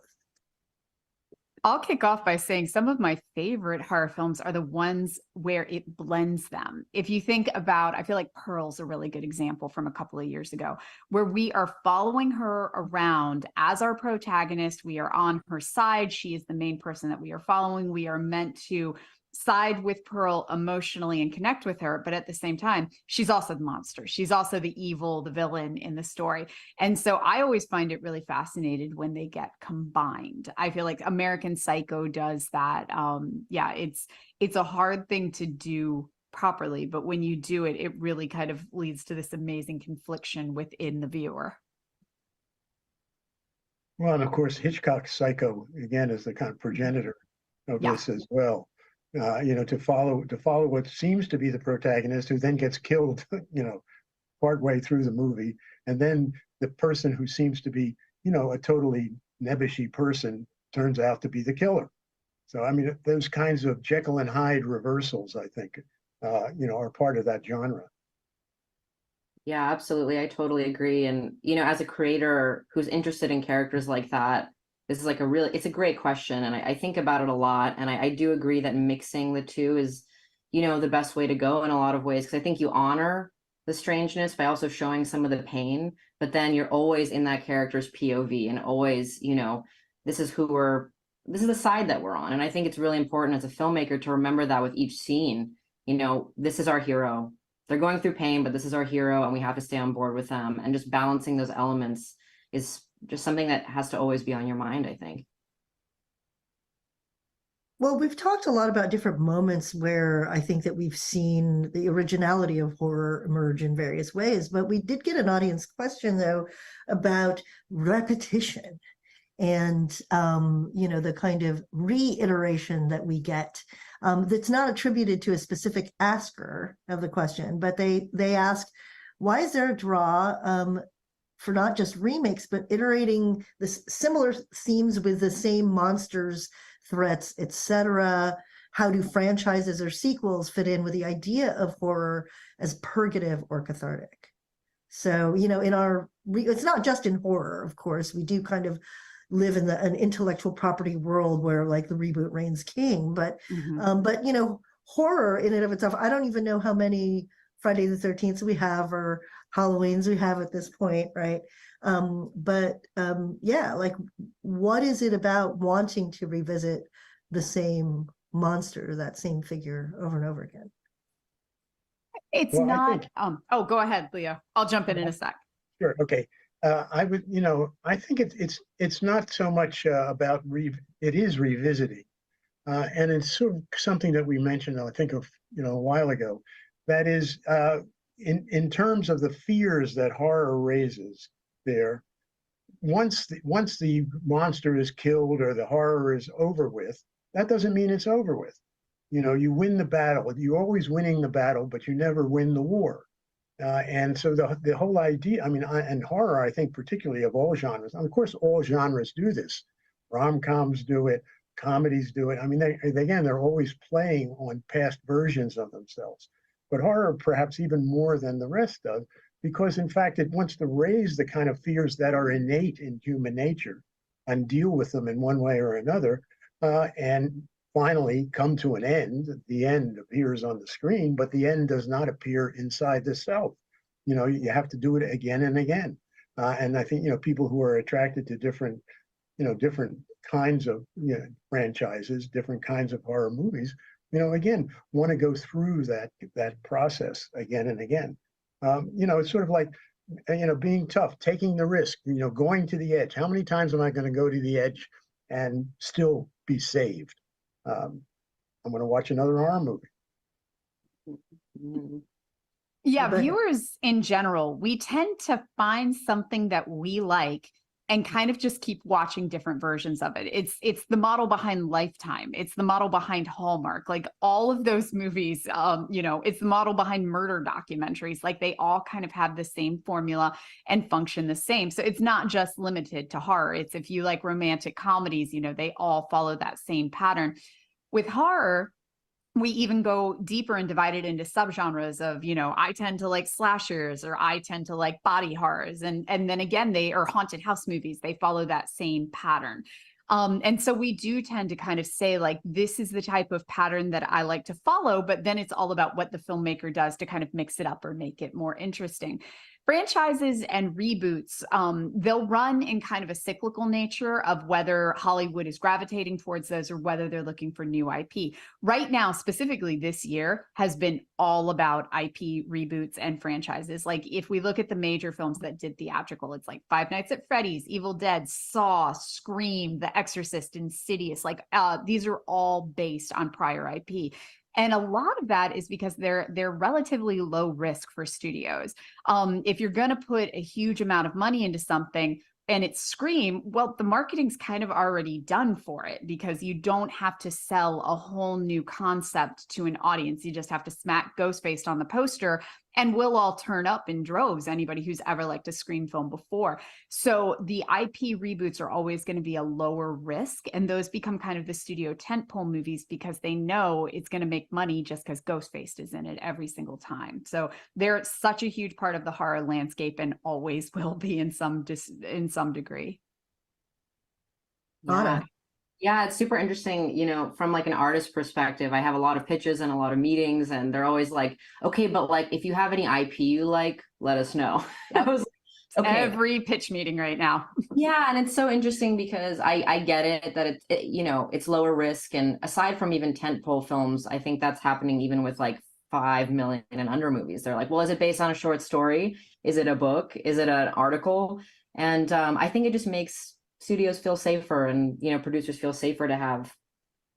I'll kick off by saying some of my favorite horror films are the ones where it blends them. If you think about, I feel like Pearl's a really good example from a couple of years ago, where we are following her around as our protagonist. We are on her side. She is the main person that we are following. We are meant to side with Pearl emotionally and connect with her, but at the same time, she's also the monster. She's also the evil, the villain in the story. And so I always find it really fascinating when they get combined. I feel like American Psycho does that. Yeah, it's a hard thing to do properly, but when you do it, it really kind of leads to this amazing confliction within the viewer. Well, and of course, Hitchcock's Psycho, again, is the kind of progenitor of this as well. to follow what seems to be the protagonist, who then gets killed, partway through the movie, and then the person who seems to be, a totally nebbishy person turns out to be the killer. So, I mean, those kinds of Jekyll and Hyde reversals, I think, are part of that genre. Yeah, absolutely. I totally agree. And, as a creator who's interested in characters like that, this is like it's a great question. And I think about it a lot. And I do agree that mixing the two is, the best way to go in a lot of ways. Because I think you honor the strangeness by also showing some of the pain, but then you're always in that character's POV and always, this is the side that we're on. And I think it's really important as a filmmaker to remember that with each scene, this is our hero. They're going through pain, but this is our hero and we have to stay on board with them. And just balancing those elements is just something that has to always be on your mind, I think. Well, we've talked a lot about different moments where I think that we've seen the originality of horror emerge in various ways, but we did get an audience question, though, about repetition and, the kind of reiteration that we get that's not attributed to a specific asker of the question, but they ask, why is there a draw for not just remakes, but iterating this similar themes with the same monsters, threats, etc.? How do franchises or sequels fit in with the idea of horror as purgative or cathartic? So, it's not just in horror, of course. We do kind of live in an intellectual property world where like the reboot reigns king, but horror in and of itself, I don't even know how many Friday the 13th we have or Halloweens we have at this point, right? Like, what is it about wanting to revisit the same monster, that same figure over and over again? It's Well, not, go ahead, Leo. I'll jump in a sec. Sure. Okay. I would, I think it's not so much about it is revisiting, and it's sort of something that we mentioned, I think, a while ago. That is, in terms of the fears that horror raises there, once the monster is killed or the horror is over with, that doesn't mean it's over with. You win the battle. You're always winning the battle, but you never win the war. And so the whole idea, and horror, I think, particularly of all genres, and of course, all genres do this. Rom-coms do it, comedies do it. They're always playing on past versions of themselves. But horror, perhaps even more than the rest does, because in fact, it wants to raise the kind of fears that are innate in human nature and deal with them in one way or another, and finally come to an end. The end appears on the screen, but the end does not appear inside the self. You have to do it again and again. And I think, people who are attracted to different kinds of franchises, different kinds of horror movies, again, want to go through that process again and again. It's sort of like, being tough, taking the risk, going to the edge. How many times am I going to go to the edge and still be saved? I'm going to watch another horror movie. Yeah, viewers in general, we tend to find something that we like and kind of just keep watching different versions of it. It's the model behind Lifetime. It's the model behind Hallmark. Like all of those movies, it's the model behind murder documentaries. Like they all kind of have the same formula and function the same. So it's not just limited to horror. It's if you like romantic comedies, they all follow that same pattern. With horror, we even go deeper and divide it into subgenres of, I tend to like slashers or I tend to like body horrors. And then again, they are haunted house movies. They follow that same pattern. And so we do tend to kind of say like, this is the type of pattern that I like to follow, but then it's all about what the filmmaker does to kind of mix it up or make it more interesting. Franchises and reboots, they'll run in kind of a cyclical nature of whether Hollywood is gravitating towards those or whether they're looking for new IP. Right now, specifically this year, has been all about IP reboots and franchises. Like if we look at the major films that did theatrical, it's like Five Nights at Freddy's, Evil Dead, Saw, Scream, The Exorcist, Insidious. Like these are all based on prior IP. And a lot of that is because they're relatively low risk for studios. If you're going to put a huge amount of money into something, and it's Scream, well, the marketing's kind of already done for it because you don't have to sell a whole new concept to an audience. You just have to smack Ghostface on the poster and we'll all turn up in droves, anybody who's ever liked a Scream film before. So the IP reboots are always going to be a lower risk, and those become kind of the studio tentpole movies because they know it's going to make money just because Ghostface is in it every single time. So they're such a huge part of the horror landscape and always will be in some degree. Anna. Yeah, it's super interesting, you know, from like an artist perspective. I have a lot of pitches and a lot of meetings, and they're always like, okay, but like if you have any IP you like, let us know. I was like, okay. Every pitch meeting right now. Yeah, and it's so interesting because I get it that you know, it's lower risk, and aside from even tentpole films, I think that's happening even with like 5 million and under movies. They're like, well, is it based on a short story? Is it a book? Is it an article? And I think it just makes studios feel safer, and you know, producers feel safer to have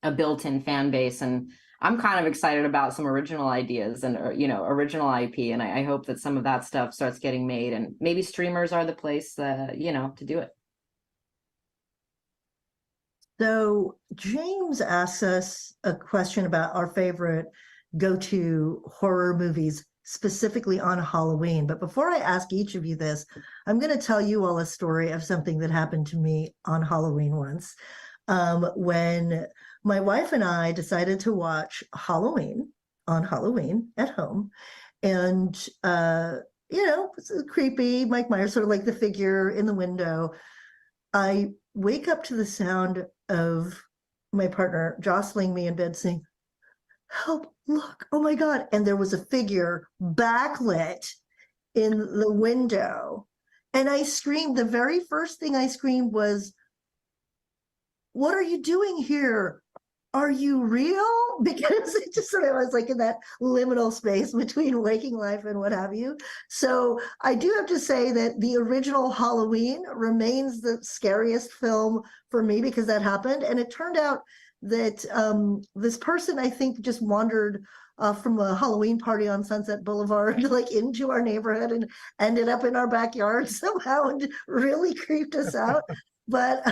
a built-in fan base. And I'm kind of excited about some original ideas and you know, original IP, and I hope that some of that stuff starts getting made, and maybe streamers are the place you know, to do it. So James asks us a question about our favorite go-to horror movies, specifically on Halloween. But before I ask each of you this, I'm going to tell you all a story of something that happened to me on Halloween once, when my wife and I decided to watch Halloween on Halloween at home. And, you know, it's creepy. Mike Myers, sort of like the figure in the window. I wake up to the sound of my partner jostling me in bed saying, help, look, oh my God. And there was a figure backlit in the window. And I screamed. The very first thing I screamed was, what are you doing here? Are you real? Because it just sort of was like in that liminal space between waking life and what have you. So I do have to say that the original Halloween remains the scariest film for me because that happened. And it turned out that this person, I think, just wandered from a Halloween party on Sunset Boulevard, like into our neighborhood and ended up in our backyard somehow and really creeped us out. But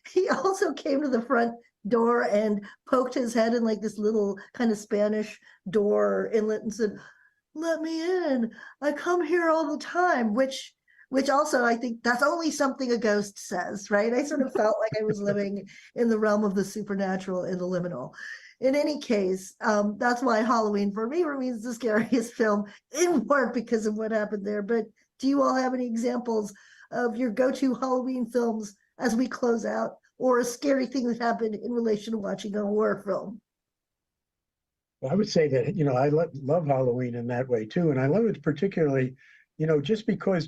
he also came to the front door and poked his head in like this little kind of Spanish door inlet and said, let me in. I come here all the time, which also I think that's only something a ghost says, right? I sort of felt like I was living in the realm of the supernatural in the liminal. In any case, that's why Halloween for me remains the scariest film, in part because of what happened there. But do you all have any examples of your go-to Halloween films as we close out, or a scary thing that happened in relation to watching a horror film? I would say that, you know, I love Halloween in that way too. And I love it particularly, you know, just because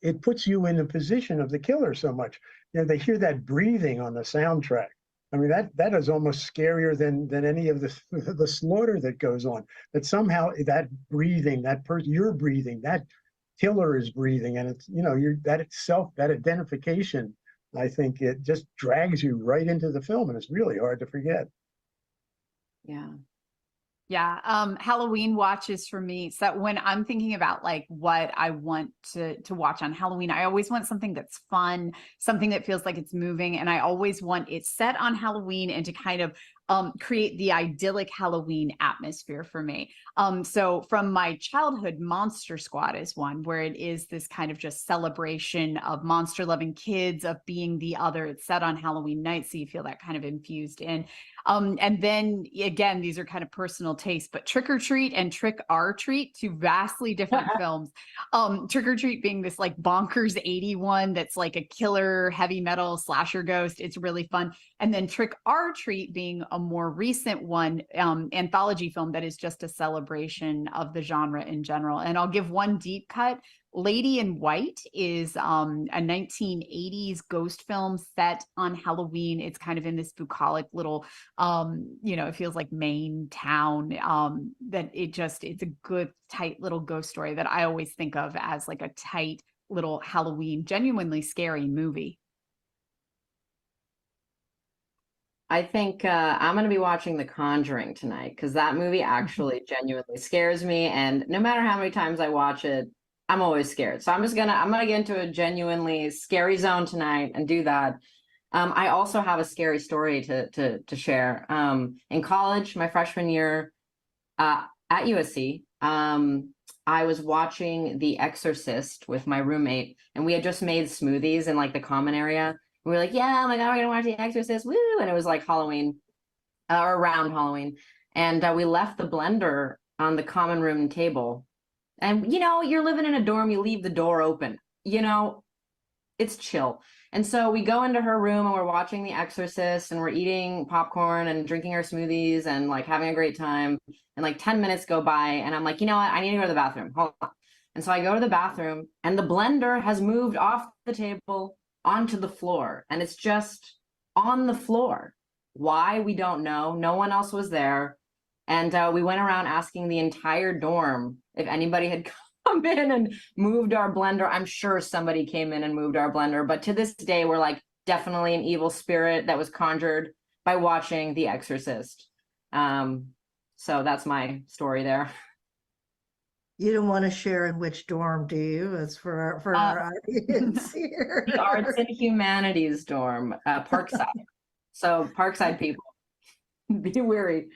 it puts you in the position of the killer so much. You know, they hear that breathing on the soundtrack. I mean, that is almost scarier than any of the slaughter that goes on. That somehow that breathing, you're breathing, that killer is breathing, and it's, you know, that identification, I think it just drags you right into the film, and it's really hard to forget. Yeah. Yeah. Halloween watches for me. So when I'm thinking about like what I want to watch on Halloween, I always want something that's fun, something that feels like it's moving. And I always want it set on Halloween and to kind of create the idyllic Halloween atmosphere for me. So from my childhood, Monster Squad is one where it is this kind of just celebration of monster loving kids, of being the other. It's set on Halloween night, so you feel that kind of infused in. And then again, these are kind of personal tastes, but Trick or Treat and Trick or Treat, two vastly different films. Trick or Treat being this like bonkers 81 that's like a killer heavy metal slasher ghost. It's really fun. And then Trick or Treat being a more recent one, anthology film that is just a celebration of the genre in general. And I'll give one deep cut. Lady in White is a 1980s ghost film set on Halloween. It's kind of in this bucolic little, you know, it feels like Maine town, that it's a good, tight little ghost story that I always think of as like a tight little Halloween, genuinely scary movie. I think I'm going to be watching The Conjuring tonight because that movie actually genuinely scares me. And no matter how many times I watch it, I'm always scared. So I'm gonna get into a genuinely scary zone tonight and do that. I also have a scary story to share. In college, my freshman year at USC, I was watching The Exorcist with my roommate, and we had just made smoothies in like the common area. We were like, yeah, oh my God, we're gonna watch The Exorcist, woo! And it was like Halloween, or around Halloween. And we left the blender on the common room table. And you're living in a dorm, you leave the door open, it's chill. And so we go into her room and we're watching The Exorcist and we're eating popcorn and drinking our smoothies and like having a great time. And like 10 minutes go by and I'm like, you know what? I need to go to the bathroom. Hold on. And so I go to the bathroom and the blender has moved off the table onto the floor and it's just on the floor. Why? We don't know. No one else was there. And we went around asking the entire dorm if anybody had come in and moved our blender. I'm sure somebody came in and moved our blender, but to this day, we're like definitely an evil spirit that was conjured by watching The Exorcist. So that's my story there. You don't want to share in which dorm, do you? It's for our audience here. The Arts and Humanities dorm, Parkside. So Parkside people, be wary.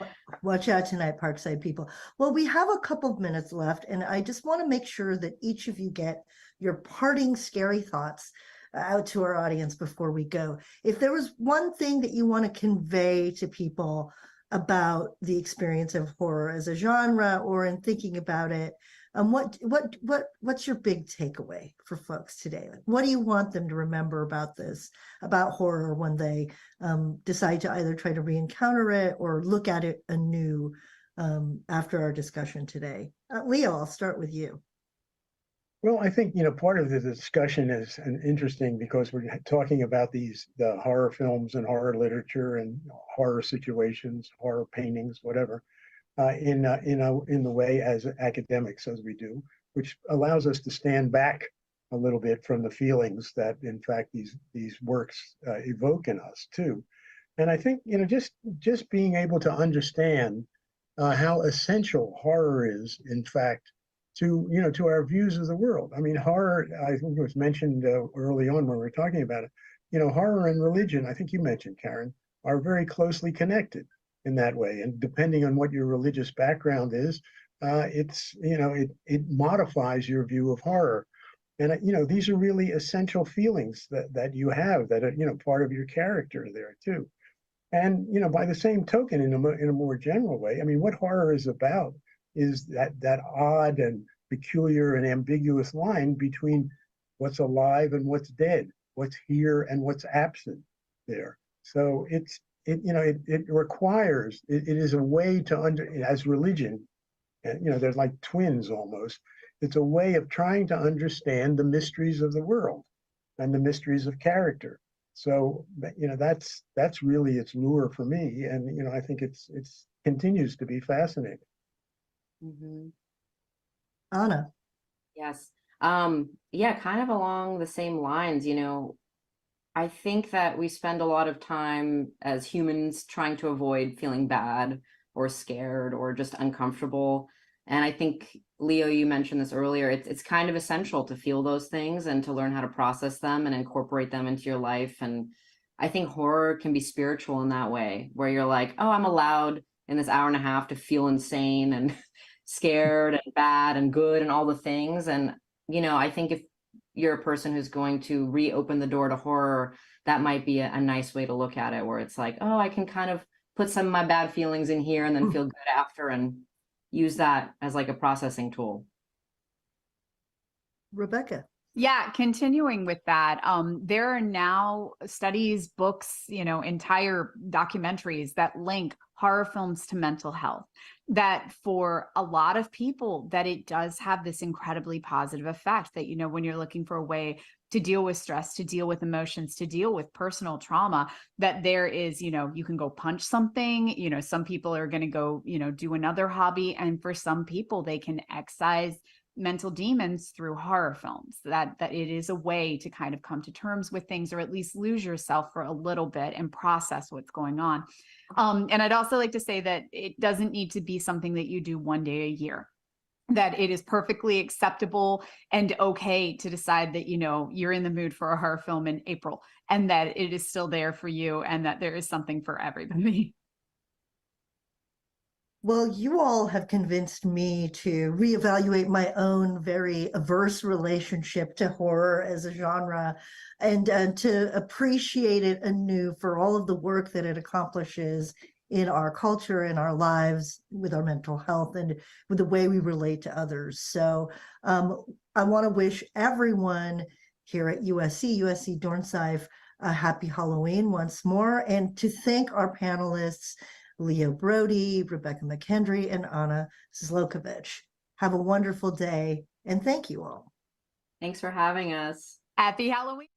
Watch out tonight, Parkside people. Well, we have a couple of minutes left, and I just want to make sure that each of you get your parting scary thoughts out to our audience before we go. If there was one thing that you want to convey to people about the experience of horror as a genre or in thinking about it, what's your big takeaway for folks today? Like, what do you want them to remember about this, about horror, when they decide to either try to re-encounter it or look at it anew after our discussion today? Leo, I'll start with you. Well, I think, part of the discussion is interesting because we're talking about the horror films and horror literature and horror situations, horror paintings, whatever, in the way as academics as we do, which allows us to stand back a little bit from the feelings that, in fact, these works evoke in us too. And I think, just being able to understand how essential horror is, in fact, to our views of the world. I mean, horror, I think it was mentioned early on when we were talking about it, horror and religion, I think you mentioned, Karen, are very closely connected in that way. And depending on what your religious background is, it modifies your view of horror. And, these are really essential feelings that you have that are, part of your character there too. And, by the same token, in a more general way, I mean, what horror is about is that odd and peculiar and ambiguous line between what's alive and what's dead, what's here and what's absent there. So it requires, it is a way to as religion, and they're like twins almost. It's a way of trying to understand the mysteries of the world and the mysteries of character. So that's really its lure for me, and I think it's continues to be fascinating. Mm-hmm. Anna. Yes. Yeah, kind of along the same lines, I think that we spend a lot of time as humans trying to avoid feeling bad or scared or just uncomfortable. And I think, Leo, you mentioned this earlier, it's kind of essential to feel those things and to learn how to process them and incorporate them into your life. And I think horror can be spiritual in that way, where you're like, oh, I'm allowed in this hour and a half to feel insane and scared and bad and good and all the things. And, I think if you're a person who's going to reopen the door to horror, that might be a nice way to look at it, where it's like, oh, I can kind of put some of my bad feelings in here and then feel good after and use that as like a processing tool. Rebecca. Yeah, continuing with that, there are now studies, books, entire documentaries that link horror films to mental health, that for a lot of people, that it does have this incredibly positive effect that, when you're looking for a way to deal with stress, to deal with emotions, to deal with personal trauma, that there is, you can go punch something, some people are going to go, do another hobby. And for some people, they can excise mental demons through horror films, that it is a way to kind of come to terms with things, or at least lose yourself for a little bit and process what's going on. And I'd also like to say that it doesn't need to be something that you do one day a year. that it is perfectly acceptable and okay to decide that, you're in the mood for a horror film in April, and that it is still there for you, and that there is something for everybody. Well, you all have convinced me to reevaluate my own very averse relationship to horror as a genre, and to appreciate it anew for all of the work that it accomplishes in our culture, in our lives, with our mental health, and with the way we relate to others. So I want to wish everyone here at USC Dornsife a happy Halloween once more, and to thank our panelists, Leo Brody, Rebecca McKendry, and Anna Zlokovich. Have a wonderful day, and thank you all. Thanks for having us. Happy Halloween.